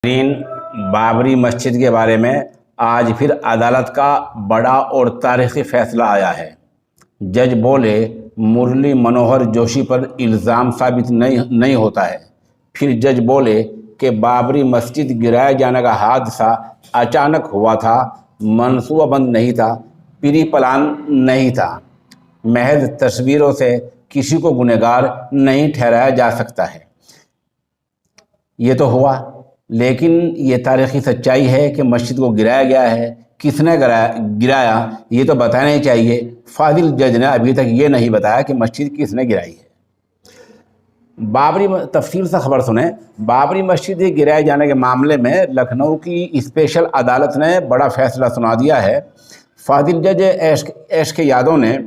तीन बाबरी मस्जिद के बारे में आज फिर अदालत का बड़ा और तारीखी फैसला आया है। जज बोले मुरली मनोहर जोशी पर इल्ज़ाम साबित नहीं होता है। फिर जज बोले कि बाबरी मस्जिद गिराए जाने का हादसा अचानक हुआ था, मनसूबाबंद नहीं था, प्री प्लान नहीं था। महज तस्वीरों से किसी को गुनहगार नहीं ठहराया जा सकता है। ये तो हुआ, लेकिन ये तारीख़ी सच्चाई है कि मस्जिद को गिराया गया है। किसने गिराया ये तो बताना ही चाहिए। फाजिल जज ने अभी तक ये नहीं बताया कि मस्जिद किसने गिराई है। बाबरी तफसील से खबर सुने। बाबरी मस्जिद गिराए जाने के मामले में लखनऊ की स्पेशल अदालत ने बड़ा फैसला सुना दिया है। फाजिल जज एस के यादव ने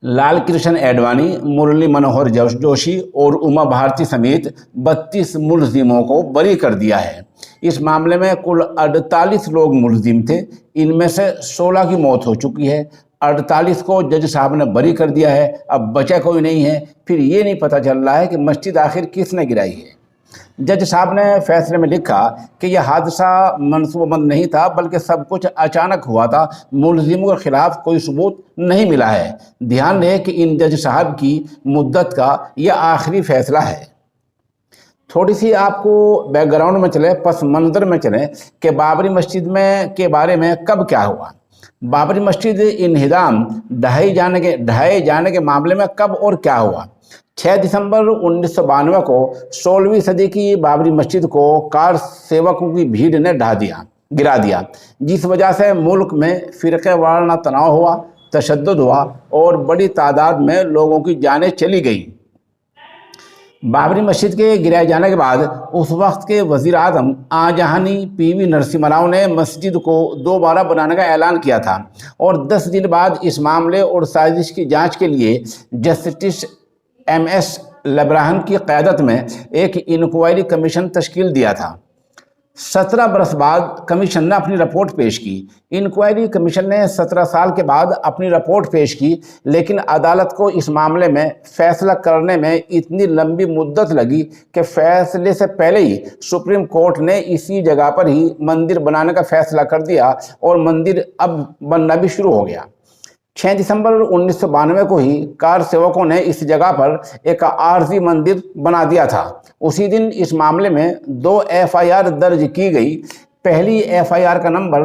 लाल कृष्ण एडवाणी, मुरली मनोहर जोशी और उमा भारती समेत 32 मुलजिमों को बरी कर दिया है। इस मामले में कुल 48 लोग मुलजिम थे। इनमें से 16 की मौत हो चुकी है। 48 को जज साहब ने बरी कर दिया है। अब बचा कोई नहीं है। फिर ये नहीं पता चल रहा है कि मस्जिद आखिर किसने गिराई है। जज साहब ने फैसले में लिखा कि यह हादसा मनसूबाबंद नहीं था, बल्कि सब कुछ अचानक हुआ था। मुलजिमों के खिलाफ कोई सबूत नहीं मिला है। ध्यान रहे कि इन जज साहब की मुद्दत का यह आखिरी फैसला है। थोड़ी सी आपको बैकग्राउंड में चले, पस मंजर में चले कि बाबरी मस्जिद में के बारे में कब क्या हुआ। बाबरी मस्जिद इन्हिदाम ढहाए जाने के मामले में कब और क्या हुआ। 6 दिसंबर 1992 को 16वीं सदी की बाबरी मस्जिद को कार सेवकों की भीड़ ने गिरा दिया, जिस वजह से मुल्क में फ़िरक़े वाराना तनाव हुआ, तशद्दुद हुआ और बड़ी तादाद में लोगों की जानें चली गई। बाबरी मस्जिद के गिराए जाने के बाद उस वक्त के वज़ीर आज़म आजहानी PV नरसिम्हा राव ने मस्जिद को दोबारा बनाने का ऐलान किया था और 10 दिन बाद इस मामले और साजिश की जांच के लिए जस्टिस MS लब्राहन की क़यादत में एक इंक्वायरी कमीशन तश्कील दिया था। 17 बरस बाद कमीशन ने अपनी रिपोर्ट पेश की। इंक्वायरी कमीशन ने 17 साल के बाद अपनी रिपोर्ट पेश की, लेकिन अदालत को इस मामले में फ़ैसला करने में इतनी लंबी मुद्दत लगी कि फ़ैसले से पहले ही सुप्रीम कोर्ट ने इसी जगह पर ही मंदिर बनाने का फ़ैसला कर दिया और मंदिर अब बनना भी शुरू हो गया। 6 दिसंबर 1992 को ही कार सेवकों ने इस जगह पर एक आरजी मंदिर बना दिया था। उसी दिन इस मामले में 2 FIR दर्ज की गई। पहली FIR का नंबर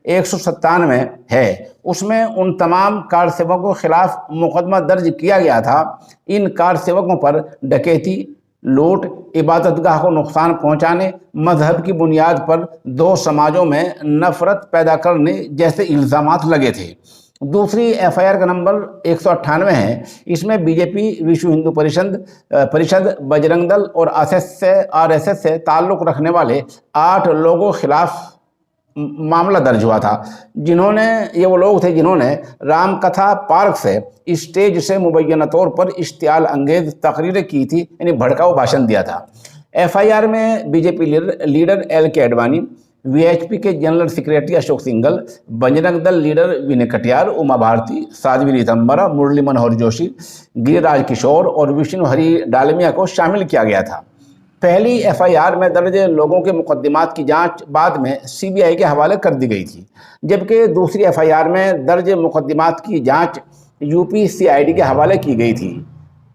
197 है। उसमें उन तमाम कार सेवकों के खिलाफ मुकदमा दर्ज किया गया था। इन कार सेवकों पर डकैती, लूट, इबादतगाह को नुकसान पहुंचाने, मजहब की बुनियाद पर 2 समाजों में नफरत पैदा करने जैसे इल्ज़ामात लगे थे। दूसरी FIR का नंबर 198 है। इसमें BJP, विश्व हिंदू परिषद, बजरंग दल और RSS से ताल्लुक़ रखने वाले 8 लोगों के खिलाफ मामला दर्ज हुआ था। ये वो लोग थे जिन्होंने रामकथा पार्क से स्टेज से मुबैना तौर पर इश्तियाल अंगेज तकरीरें की थी, यानी भड़काऊ भाषण दिया था। FIR में BJP leader LK Advani, VHP के general secretary Ashok Singhal, Bajrang Dal leader Vinay Katiyar, Uma Bharti, Sadhvi रीतम्बरा, Murli Manohar Joshi, Giriraj Kishore और विष्णु हरि डालमिया को शामिल किया गया था। पहली FIR में दर्ज लोगों के मुकदमात की जांच बाद में CBI के हवाले कर दी गई थी, जबकि दूसरी FIR में दर्ज मुकदमात की जांच UP CID के हवाले की गई थी।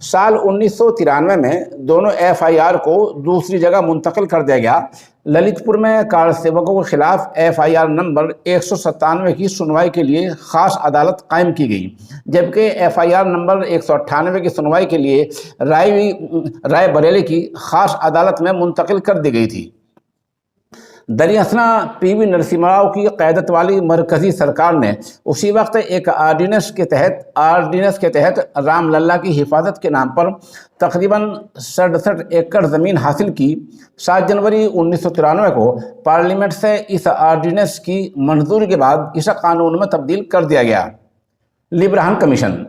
साल 1993 में दोनों FIR को दूसरी जगह मुंतकिल कर दिया गया। ललितपुर में कार सेवकों के खिलाफ FIR नंबर 197 की सुनवाई के लिए ख़ास अदालत कायम की गई, जबकि FIR नंबर 198 की सुनवाई के लिए रायबरेली की ख़ास अदालत में मुंतकिल कर दी गई थी। दरियासना PV नरसिम्हा राव की क़यादत वाली मरकज़ी सरकार ने उसी वक्त एक आर्डीनेंस के तहत रामलला की हिफाजत के नाम पर तकरीबन 67 एकड़ ज़मीन हासिल की। 7 जनवरी 1993 को पार्लियामेंट से इस आर्डीनेंस की मंजूरी के बाद इसे कानून में तब्दील कर दिया गया। लिब्राहन कमीशन।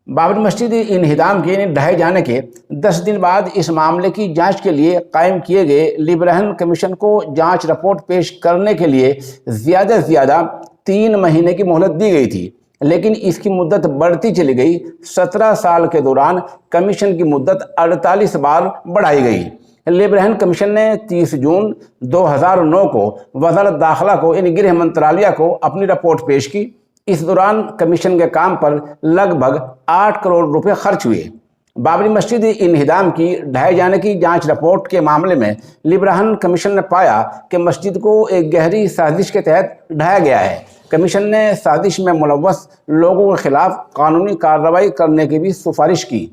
बाबरी मस्जिद इन्हिदाम के ढहाए जाने के 10 दिन बाद इस मामले की जांच के लिए कायम किए गए लिब्राहन कमीशन को जांच रिपोर्ट पेश करने के लिए ज़्यादा से ज़्यादा 3 महीने की मोहलत दी गई थी, लेकिन इसकी मुद्दत बढ़ती चली गई। 17 साल के दौरान कमीशन की मुद्दत 48 बार बढ़ाई गई। लिब्रहन कमीशन ने 30 जून 2009 को वज़ारत दाखिला को यानी गृह मंत्रालय को अपनी रिपोर्ट पेश की। इस दौरान कमीशन के काम पर लगभग 8 करोड़ रुपए खर्च हुए। बाबरी मस्जिद इन्हिदाम की ढहाए जाने की जांच रिपोर्ट के मामले में लिब्रहन कमीशन ने पाया कि मस्जिद को एक गहरी साजिश के तहत ढहाया गया है। कमीशन ने साजिश में मुलव्वस लोगों के खिलाफ कानूनी कार्रवाई करने की भी सिफारिश की।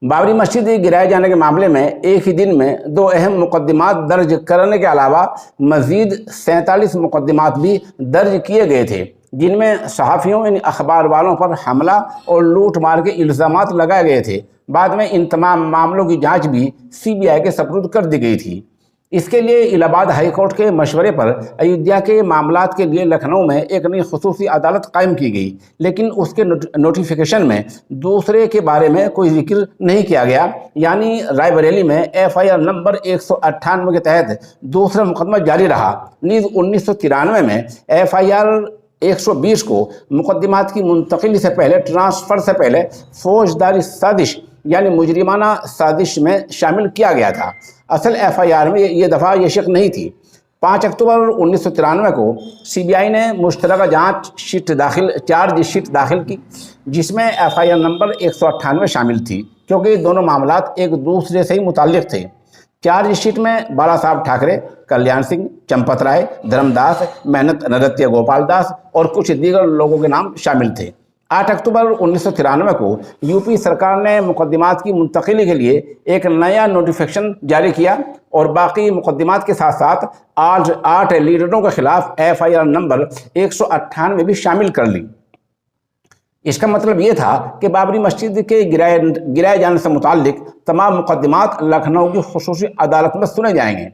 बाबरी मस्जिद गिराए जाने के मामले में एक ही दिन में 2 अहम मुकदमात दर्ज करने के अलावा मजीद 47 मुकदमात भी दर्ज किए गए थे, जिनमें सहाफ़ियों इन अखबार वालों पर हमला और लूट मार के इल्ज़ामात लगाए गए थे। बाद में इन तमाम मामलों की जांच भी CBI के सपुर्द कर दी गई थी। इसके लिए इलाहाबाद हाई कोर्ट के मशवरे पर अयोध्या के मामलात के लिए लखनऊ में एक नई खुसूसी अदालत कायम की गई, लेकिन उसके नोटिफिकेशन में दूसरे के बारे में कोई जिक्र नहीं किया गया। यानी रायबरेली में FIR नंबर 198 के तहत दूसरा मुकदमा जारी रहा। नीज़ 1993 में FIR 120 को मुकदमात की मुंतकिली से पहले, ट्रांसफ़र से पहले फौजदारी साजिश यानी मुजरिमाना साजिश में शामिल किया गया था। असल FIR में ये दफ़ा ये शक नहीं थी। 5 अक्टूबर 1993 को CBI ने मुश्तरका जांच शीट चार्ज शीट दाखिल की, जिसमें FIR नंबर 198 शामिल थी, क्योंकि दोनों मामलात एक दूसरे से ही मुताल्लिक़ थे। चार्ज शीट में बाला साहब ठाकरे, कल्याण सिंह, चंपत राय, धर्मदास, मेहनत नृत्य गोपाल दास और कुछ दीगर लोगों के नाम शामिल थे। 8 अक्टूबर 1993 को यूपी सरकार ने मुकदमात की मुंतकिली के लिए एक नया नोटिफिकेशन जारी किया और बाकी मुकदमात के साथ साथ 8 लीडरों के खिलाफ FIR नंबर 198 भी शामिल कर ली। इसका मतलब ये था कि बाबरी मस्जिद के गिराए जाने से मुताल्लिक तमाम मुकदमात लखनऊ की खुसूसी अदालत में सुने जाएंगे।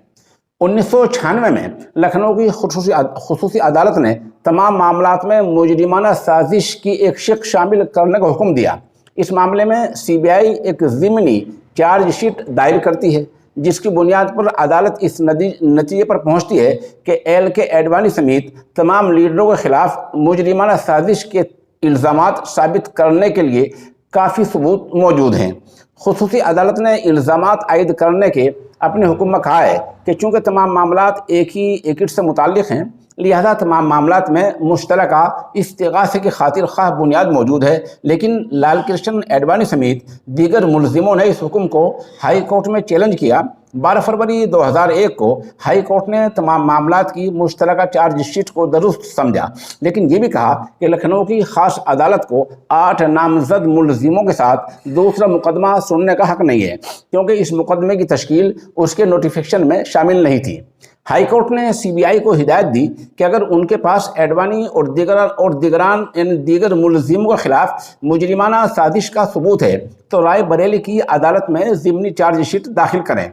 1996 में लखनऊ की खुसूसी अदालत ने तमाम मामलात में मुजरिमाना साजिश की एक शिक शामिल करने का हुक्म दिया। इस मामले में CBI एक ज़िमनी चार्ज शीट दायर करती है, जिसकी बुनियाद पर अदालत इस नतीजे पर पहुंचती है कि LK एडवाणी समेत तमाम लीडरों के खिलाफ मुजरिमाना साजिश के इल्ज़ामात साबित करने के लिए काफ़ी सबूत मौजूद हैं। खुसूसी अदालत ने इल्ज़ामात आयद करने के अपने हुक्म में कहा है कि चूँकि तमाम मामलात एक ही से मुताल्लिक़ हैं, लिहाजा तमाम मामलात में मुश्तरका इस्तिगासे की खातिर ख़ास बुनियाद मौजूद है। लेकिन लाल कृष्ण एडवाणी समेत दीगर मुलजिमों ने इस हुक्म को हाई कोर्ट में चैलेंज किया। 12 फरवरी 2001 को हाई कोर्ट ने तमाम मामलात की मुश्तरका चार्ज शीट को दुरुस्त समझा, लेकिन ये भी कहा कि लखनऊ की ख़ास अदालत को 8 नामजद मुलजिमों के साथ दूसरा मुकदमा सुनने का हक नहीं है, क्योंकि इस मुकदमे की तश्कील उसके नोटिफिकेशन में शामिल नहीं थी। हाई कोर्ट ने CBI को हिदायत दी कि अगर उनके पास एडवाणी और दिगरान यानी दीगर मुलजिमों के खिलाफ मुजरिमाना साजिश का सबूत है तो रायबरेली की अदालत में ज़िमनी चार्ज शीट दाखिल करें।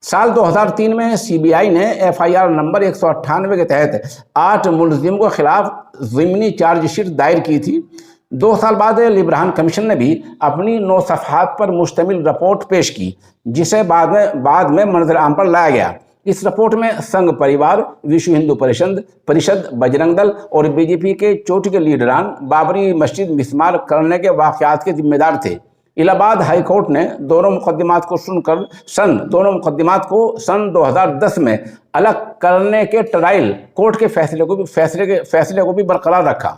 साल 2003 में CBI ने FIR नंबर 198 के तहत 8 मुलजिमों के खिलाफ ज़िमनी चार्ज शीट दायर की थी। 2 साल बाद लिब्रहन कमीशन ने भी अपनी 9 सफ़हात पर मुश्तमिल रिपोर्ट पेश की, जिसे बाद में मंजर आम पर लाया गया। इस रिपोर्ट में संघ परिवार, विश्व हिंदू परिषद, बजरंग दल और BJP के चोटी के लीडरान बाबरी मस्जिद मिसमार करने के वाक़यात के जिम्मेदार थे। इलाहाबाद हाई कोर्ट ने दोनों मुकदमात को सन 2010 में अलग करने के ट्रायल कोर्ट के फैसले को भी बरकरार रखा।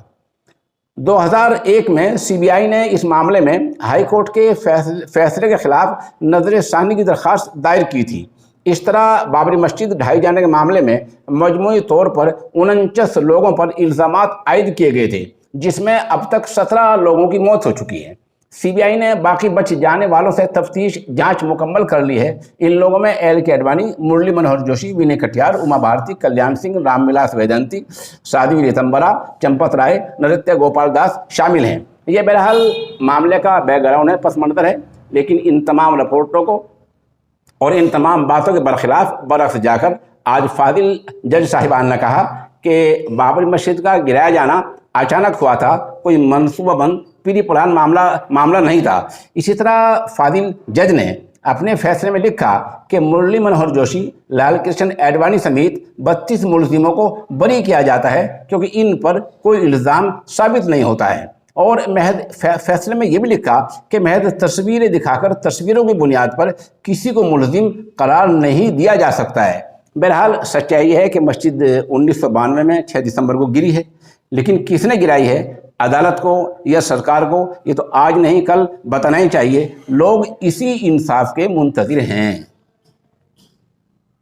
2001 में CBI ने इस मामले में हाई कोर्ट के फैसले के खिलाफ नज़र-ए-सानी की दरख्वास्त दायर की थी। इस तरह बाबरी मस्जिद ढहाई जाने के मामले में मजमूई तौर पर 49 लोगों पर इल्ज़ामात आयद किए गए थे, जिसमें अब तक 17 लोगों की मौत हो चुकी है। CBI ने बाकी बच जाने वालों से तफ्तीश जांच मुकम्मल कर ली है। इन लोगों में LK एडवाणी, मुरली मनोहर जोशी, विनय कटियार, उमा भारती, कल्याण सिंह, रामविलास वेदांती, साध्वी रीतम्बरा, चंपत राय, नृत्य गोपाल दास शामिल हैं। ये बहरहाल मामले का बैकग्राउंड है, पस मंज़र है, लेकिन इन तमाम रिपोर्टों को और इन तमाम बातों के बरखिलाफ बरस जाकर आज फादिल जज साहिबान ने कहा कि बाबरी मस्जिद का गिराया जाना अचानक हुआ था, कोई मनसूबाबंद प्री प्लान मामला नहीं था। इसी तरह फादिल जज ने अपने फैसले में लिखा कि मुरली मनोहर जोशी, लाल कृष्ण एडवाणी समेत 32 मुलजिमों को बरी किया जाता है, क्योंकि इन पर कोई इल्ज़ाम साबित नहीं होता है। और महज फैसले में ये भी लिखा कि महज तस्वीरें दिखाकर तस्वीरों की बुनियाद पर किसी को मुलजिम करार नहीं दिया जा सकता है। बहरहाल सच्चाई है कि मस्जिद 1992 में 6 दिसंबर को गिरी है, लेकिन किसने गिराई है, अदालत को या सरकार को, ये तो आज नहीं कल बताना ही चाहिए। लोग इसी इंसाफ के मुंतज़िर हैं।